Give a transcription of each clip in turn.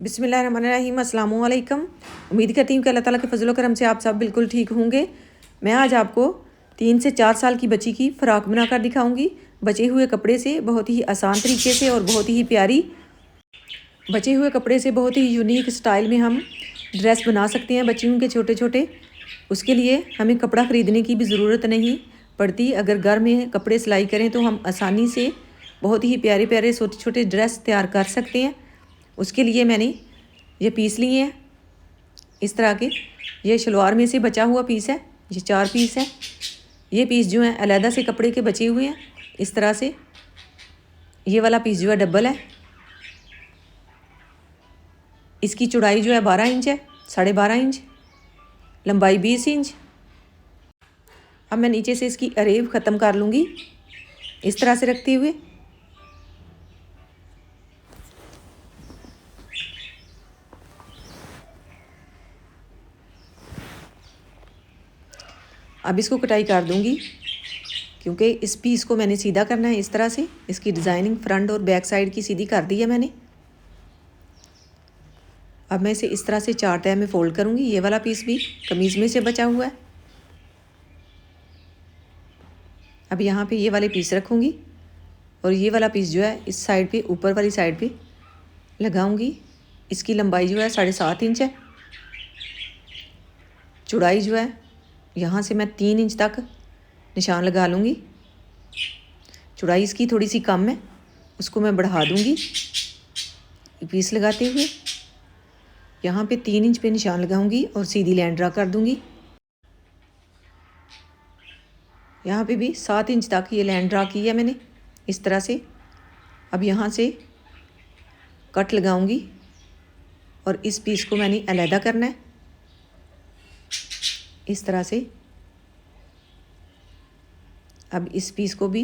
बिस्मिल्लाहिर्रहमानिर्रहीम अस्सलाम वालेकुम। उम्मीद करती हूँ कि अल्लाह ताला के फजल करम से आप सब बिल्कुल ठीक होंगे। मैं आज आपको 3 से 4 साल की बच्ची की फ़्रॉक बनाकर दिखाऊंगी। बचे हुए कपड़े से बहुत ही आसान तरीके से और बहुत ही प्यारी बचे हुए कपड़े से बहुत ही यूनिक स्टाइल में हम ड्रेस बना सकते हैं बच्चियों के छोटे छोटे। उसके लिए हमें कपड़ा ख़रीदने की भी ज़रूरत नहीं पड़ती। अगर घर में कपड़े सिलाई करें तो हम आसानी से बहुत ही प्यारे प्यारे छोटे छोटे ड्रेस तैयार कर सकते हैं। उसके लिए मैंने ये पीस लिए हैं इस तरह के। ये शलवार में से बचा हुआ पीस है, ये 4 पीस है। ये पीस जो है अलहदा से कपड़े के बचे हुए हैं इस तरह से। ये वाला पीस जो है डबल है। इसकी चौड़ाई जो है 12 इंच है, 12.5 इंच, लंबाई 20 इंच। अब मैं नीचे से इसकी अरेब ख़त्म कर लूँगी इस तरह से रखते हुए। अब इसको कटाई कर दूँगी क्योंकि इस पीस को मैंने सीधा करना है इस तरह से। इसकी डिज़ाइनिंग फ्रंट और बैक साइड की सीधी कर दी है मैंने। अब मैं इसे इस तरह से 4 तह में फ़ोल्ड करूँगी। ये वाला पीस भी कमीज़ में से बचा हुआ है। अब यहाँ पे ये वाले पीस रखूँगी और ये वाला पीस जो है इस साइड पे, ऊपर वाली साइड पे लगाऊँगी। इसकी लंबाई जो है 7.5 इंच है। चौड़ाई जो है यहाँ से मैं 3 इंच तक निशान लगा लूँगी। चौड़ाई इसकी थोड़ी सी कम है, उसको मैं बढ़ा दूँगी पीस लगाते हुए। यहाँ पे 3 इंच पे निशान लगाऊंगी और सीधी लाइन ड्रा कर दूँगी। यहाँ पे भी 7 इंच तक ये लाइन ड्रा की है मैंने इस तरह से। अब यहाँ से कट लगाऊंगी और इस पीस को मैंने अलहदा करना है इस तरह से। अब इस पीस को भी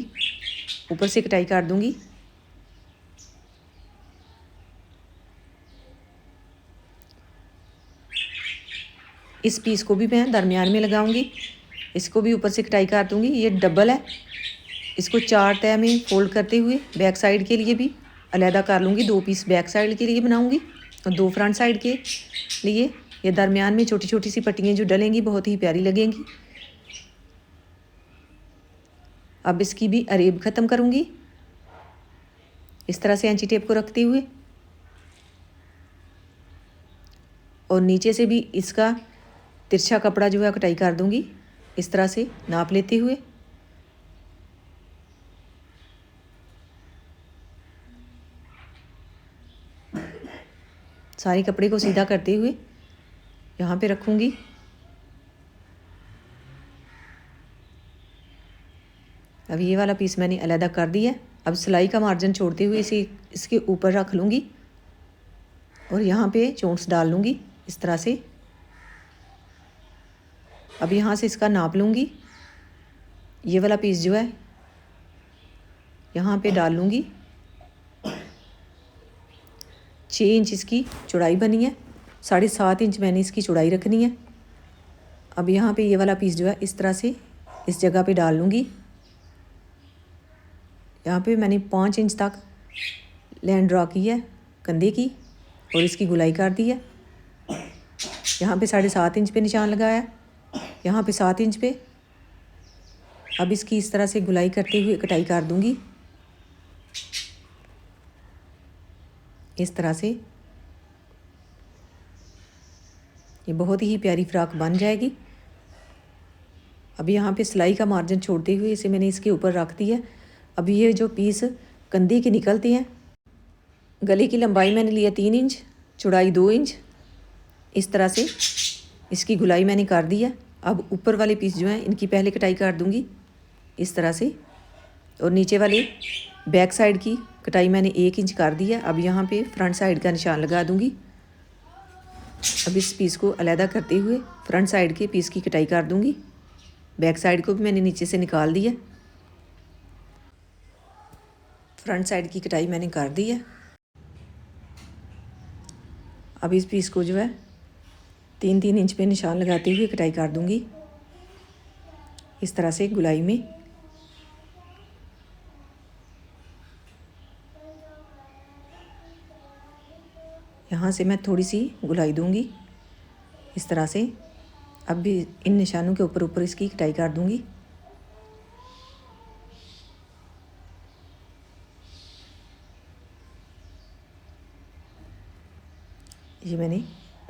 ऊपर से कटाई कर दूँगी। इस पीस को भी मैं दरमियान में लगाऊंगी, इसको भी ऊपर से कटाई कर दूँगी। ये डबल है, इसको 4 तह में फोल्ड करते हुए बैक साइड के लिए भी अलहदा कर लूँगी। 2 पीस बैक साइड के लिए बनाऊँगी और 2 फ्रंट साइड के लिए। ये दरमियान में छोटी छोटी सी पट्टियाँ जो डलेंगी बहुत ही प्यारी लगेंगी। अब इसकी भी अरेब ख़त्म करूँगी इस तरह से ऐंची टेप को रखते हुए, और नीचे से भी इसका तिरछा कपड़ा जो है कटाई कर दूँगी इस तरह से नाप लेते हुए। सारे कपड़े को सीधा करते हुए यहाँ पे रखूँगी। अब ये वाला पीस मैंने अलहदा कर दिया। अब सिलाई का मार्जिन छोड़ते हुए इसे इसके ऊपर रख लूँगी और यहाँ पे चोंट्स डाल लूँगी इस तरह से। अब यहाँ से इसका नाप लूँगी। ये वाला पीस जो है यहाँ पे डाल लूँगी। 6 इंच इसकी चौड़ाई बनी है, 7.5 इंच मैंने इसकी चौड़ाई रखनी है। अब यहाँ पे ये वाला पीस जो है इस तरह से इस जगह पे डाल लूँगी। यहाँ पे मैंने 5 इंच तक लाइन ड्रा की है कंधे की और इसकी गुलाई कर दी है। यहाँ पे 7.5 इंच पे निशान लगाया, यहाँ पे 7 इंच पे। अब इसकी इस तरह से गुलाई करते हुए कटाई कर दूँगी इस तरह से। ये बहुत ही प्यारी फ्रॉक बन जाएगी। अब यहाँ पे सिलाई का मार्जिन छोड़ते हुए इसे मैंने इसके ऊपर रख दिया। अब ये जो पीस कंधे की निकलती हैं, गले की लंबाई मैंने लिया 3 इंच, चौड़ाई 2 इंच इस तरह से। इसकी गुलाई मैंने कर दी है। अब ऊपर वाले पीस जो हैं इनकी पहले कटाई कर दूँगी इस तरह से, और नीचे वाले बैक साइड की कटाई मैंने 1 इंच कर दी है। अब यहाँ पे फ्रंट साइड का निशान लगा दूँगी। अब इस पीस को अलहदा करते हुए फ्रंट साइड के पीस की कटाई कर दूँगी। बैक साइड को भी मैंने नीचे से निकाल दिया। फ्रंट साइड की कटाई मैंने कर दी है। अब इस पीस को जो है 3-3 इंच पे निशान लगाते हुए कटाई कर दूँगी इस तरह से गुलाई में। यहाँ यहाँ से मैं थोड़ी सी गुलाई दूँगी इस तरह से। अब भी इन निशानों के ऊपर ऊपर इसकी कटाई कर दूँगी। ये मैंने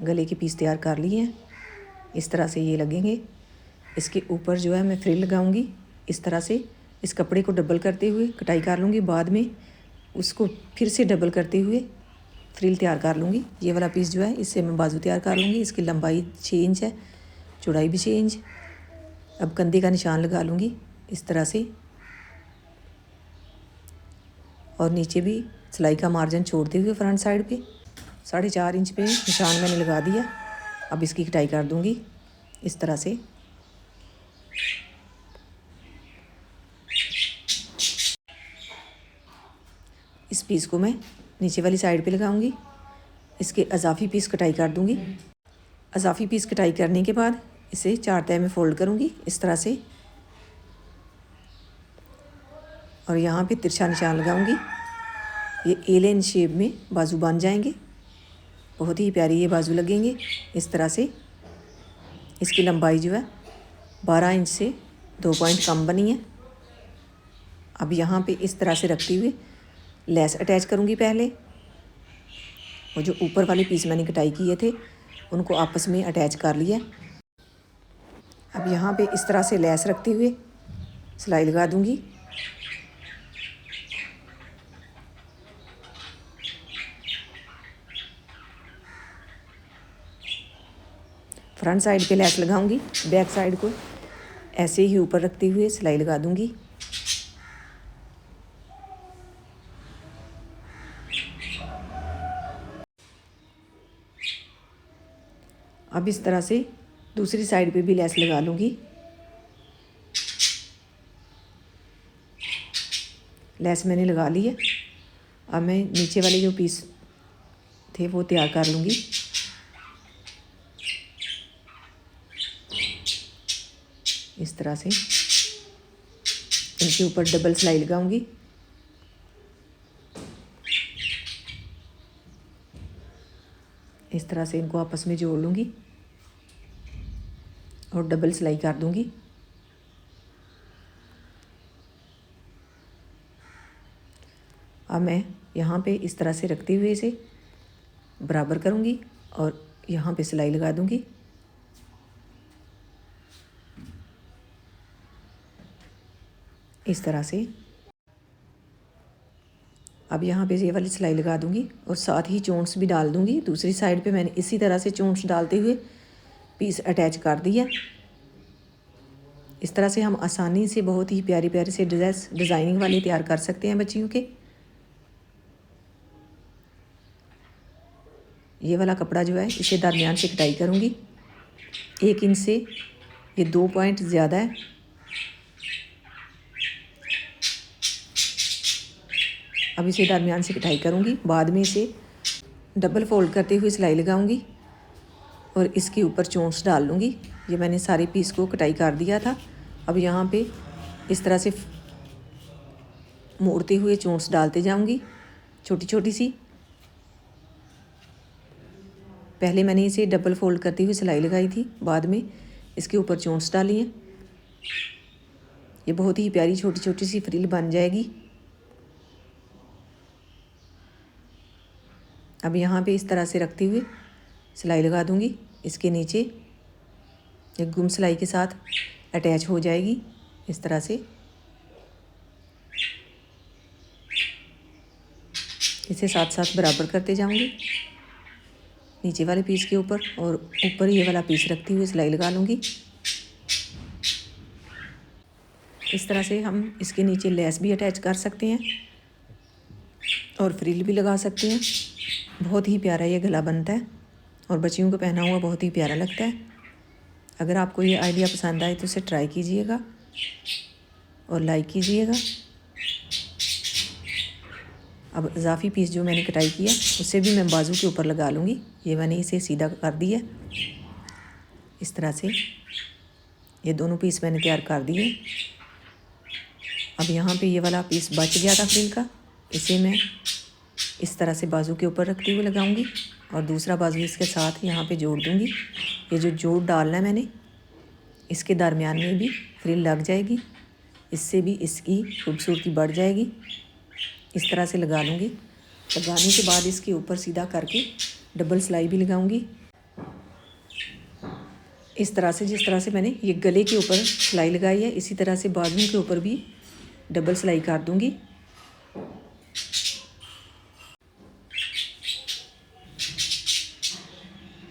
गले के पीस तैयार कर लिए हैं, इस तरह से ये लगेंगे। इसके ऊपर जो है मैं फ्रिल लगाऊंगी इस तरह से। इस कपड़े को डबल करते हुए कटाई कर लूँगी, बाद में उसको फिर से डबल करते हुए फ्रिल तैयार कर लूँगी। ये वाला पीस जो है इससे मैं बाजू तैयार कर लूँगी। इसकी लंबाई 6 इंच है, चौड़ाई भी 6 इंच। अब कंधे का निशान लगा लूँगी इस तरह से, और नीचे भी सिलाई का मार्जिन छोड़ते हुए फ्रंट साइड पे 4.5 इंच पे निशान मैंने लगा दिया। अब इसकी कटाई कर दूँगी इस तरह से। इस पीस को मैं नीचे वाली साइड पे लगाऊंगी। इसके अजाफी पीस कटाई कर दूँगी। अजाफी पीस कटाई करने के बाद इसे 4 तह में फ़ोल्ड करूँगी इस तरह से, और यहाँ पे तिरछा निशान लगाऊंगी। ये एलियन शेप में बाजू बन जाएंगे, बहुत ही प्यारी ये बाजू लगेंगे इस तरह से। इसकी लंबाई जो है 12 इंच से 2 पॉइंट कम बनी है। अब यहाँ पे इस तरह से रखते हुए लेस अटैच करूँगी पहले, और जो ऊपर वाले पीस मैंने कटाई किए थे उनको आपस में अटैच कर लिया। अब यहाँ पे इस तरह से लेस रखते हुए सिलाई लगा दूँगी। फ्रंट साइड पे लेस लगाऊंगी, बैक साइड को ऐसे ही ऊपर रखते हुए सिलाई लगा दूँगी। अब इस तरह से दूसरी साइड पे भी लेस लगा लूँगी। लेस मैंने लगा ली है। अब मैं नीचे वाले जो पीस थे वो तैयार कर लूँगी। इस तरह से इनके ऊपर डबल सिलाई लगाऊंगी। इस तरह से इनको आपस में जोड़ लूँगी और डबल सिलाई कर दूँगी। अब मैं यहाँ पे इस तरह से रखते हुए इसे बराबर करूँगी और यहाँ पे सिलाई लगा दूँगी। इस तरह से अब यहाँ पे ये वाली सिलाई लगा दूँगी और साथ ही चोंच भी डाल दूँगी। दूसरी साइड पे मैंने इसी तरह से चोंच डालते हुए पीस अटैच कर दिया। इस तरह से हम आसानी से बहुत ही प्यारी प्यारी से ड्रेस डिज़ाइनिंग वाले तैयार कर सकते हैं बच्चियों के। ये वाला कपड़ा जो है इसे दरमियान से कटाई करूँगी। 1 इंच से ये 2 पॉइंट ज़्यादा है। अब इसे दरमियान से कटाई करूँगी, बाद में इसे डबल फोल्ड करते हुए सिलाई लगाऊँगी और इसके ऊपर चोंच डाल लूँगी। ये मैंने सारे पीस को कटाई कर दिया था। अब यहाँ पे इस तरह से मोड़ते हुए चोंच डालते जाऊँगी छोटी छोटी सी। पहले मैंने इसे डबल फोल्ड करते हुए सिलाई लगाई थी, बाद में इसके ऊपर चोंच डाली है। ये बहुत ही प्यारी छोटी छोटी सी फ्रिल बन जाएगी। अब यहाँ पे इस तरह से रखते हुए सिलाई लगा दूँगी। इसके नीचे एक गुम सिलाई के साथ अटैच हो जाएगी इस तरह से। इसे साथ साथ बराबर करते जाऊँगी नीचे वाले पीस के ऊपर, और ऊपर ये वाला पीस रखते हुए सिलाई लगा लूँगी। इस तरह से हम इसके नीचे लेस भी अटैच कर सकते हैं और फ्रिल भी लगा सकते हैं। बहुत ही प्यारा ये गला बनता है और बच्चियों को पहना हुआ बहुत ही प्यारा लगता है। अगर आपको ये आइडिया पसंद आए तो इसे ट्राई कीजिएगा और लाइक कीजिएगा। अब इजाफी पीस जो मैंने कटाई किया उसे भी मैं बाजू के ऊपर लगा लूँगी। ये मैंने इसे सीधा कर दिया इस तरह से। ये दोनों पीस मैंने तैयार कर दिए। अब यहाँ पे ये वाला पीस बच गया था फ्रिल का, इसे मैं इस तरह से बाजू के ऊपर रखते हुए लगाऊंगी और दूसरा बाजू इसके साथ यहाँ पे जोड़ दूंगी। ये जो जोड़ डालना है मैंने, इसके दरमियान में भी फ्रिल लग जाएगी, इससे भी इसकी खूबसूरती बढ़ जाएगी। इस तरह से लगा लूँगी। लगाने के बाद इसके ऊपर सीधा करके डबल सिलाई भी लगाऊंगी। इस तरह से, जिस तरह से मैंने ये गले के ऊपर सिलाई लगाई है, इसी तरह से बाजू के ऊपर भी डबल सिलाई कर दूंगी।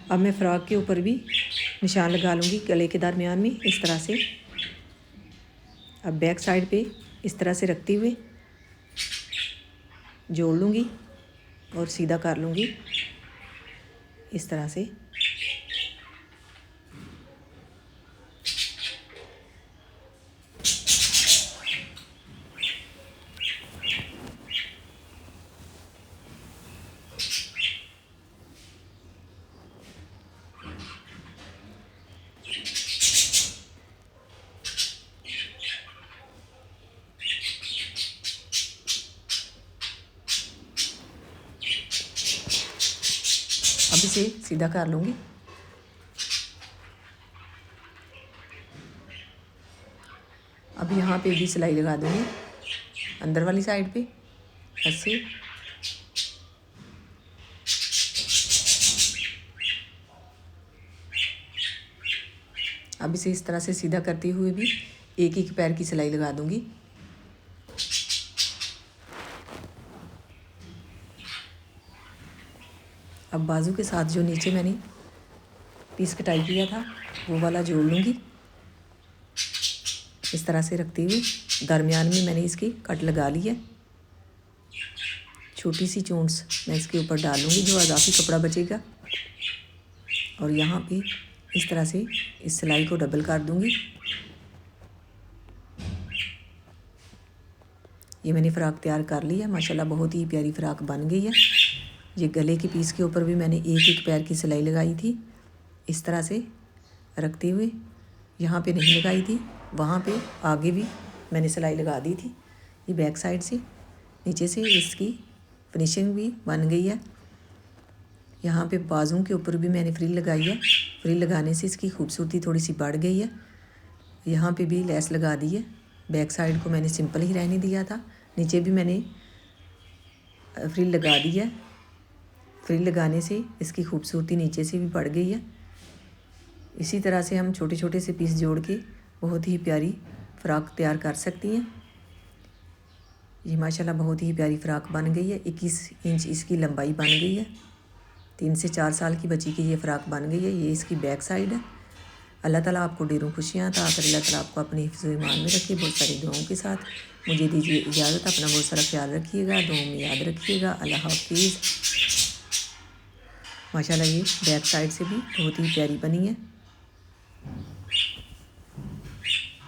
अब मैं फ़्रॉक के ऊपर भी निशान लगा लूँगी गले के दरमियान में, इस तरह से। अब बैक साइड पे इस तरह से रखते हुए जोड़ लूँगी और सीधा कर लूँगी इस तरह से। अब इसे सीधा कर लूँगी। अब यहाँ पे भी सिलाई लगा दूँगी अंदर वाली साइड पे ऐसे। अब इसे इस तरह से सीधा करते हुए भी एक एक पैर की सिलाई लगा दूँगी। अब बाजू के साथ जो नीचे मैंने पीस कटाई किया था वो वाला जोड़ लूँगी इस तरह से रखते हुए। दरमियान में मैंने इसकी कट लगा ली है। छोटी सी चोंच मैं इसके ऊपर डाल लूँगी जो इजाफी कपड़ा बचेगा, और यहाँ पे इस तरह से इस सिलाई को डबल कर दूँगी। ये मैंने फ़्रॉक तैयार कर ली है। माशाल्लाह बहुत ही प्यारी फ़्रॉक बन गई है। ये गले के पीस के ऊपर भी मैंने एक एक पैर की सिलाई लगाई थी इस तरह से रखते हुए। यहाँ पे नहीं लगाई थी, वहाँ पे आगे भी मैंने सिलाई लगा दी थी। ये बैक साइड से नीचे से इसकी फिनिशिंग भी बन गई है। यहाँ पे बाजू के ऊपर भी मैंने फ्रिल लगाई है। फ्रिल लगाने से इसकी खूबसूरती थोड़ी सी बढ़ गई है। यहाँ पे भी लेस लगा दी है। बैक साइड को मैंने सिंपल ही रहने दिया था। नीचे भी मैंने फ्रिल लगा दी है। फ्रिल लगाने से इसकी खूबसूरती नीचे से भी बढ़ गई है। इसी तरह से हम छोटे छोटे से पीस जोड़ के बहुत ही प्यारी फ़्रॉक तैयार कर सकती हैं। ये माशाल्लाह बहुत ही प्यारी फ़्रॉक बन गई है। 21 इंच इसकी लंबाई बन गई है। 3 से 4 साल की बच्ची की ये फ़्रॉक बन गई है। ये इसकी बैक साइड है। अल्लाह ताला आपको ढेरों खुशियाँ अता करे। अल्लाह ताला आपको अपने हिफ्ज़ ईमान में रखे। बहुत सारी दुआओं के साथ मुझे दीजिए इजाज़त। अपना बहुत सारा ख्याल रखिएगा, दुआओं में याद रखिएगा। अल्लाह हाफ़िज़। माशाल्लाह ये बैक साइड से भी बहुत ही प्यारी बनी है।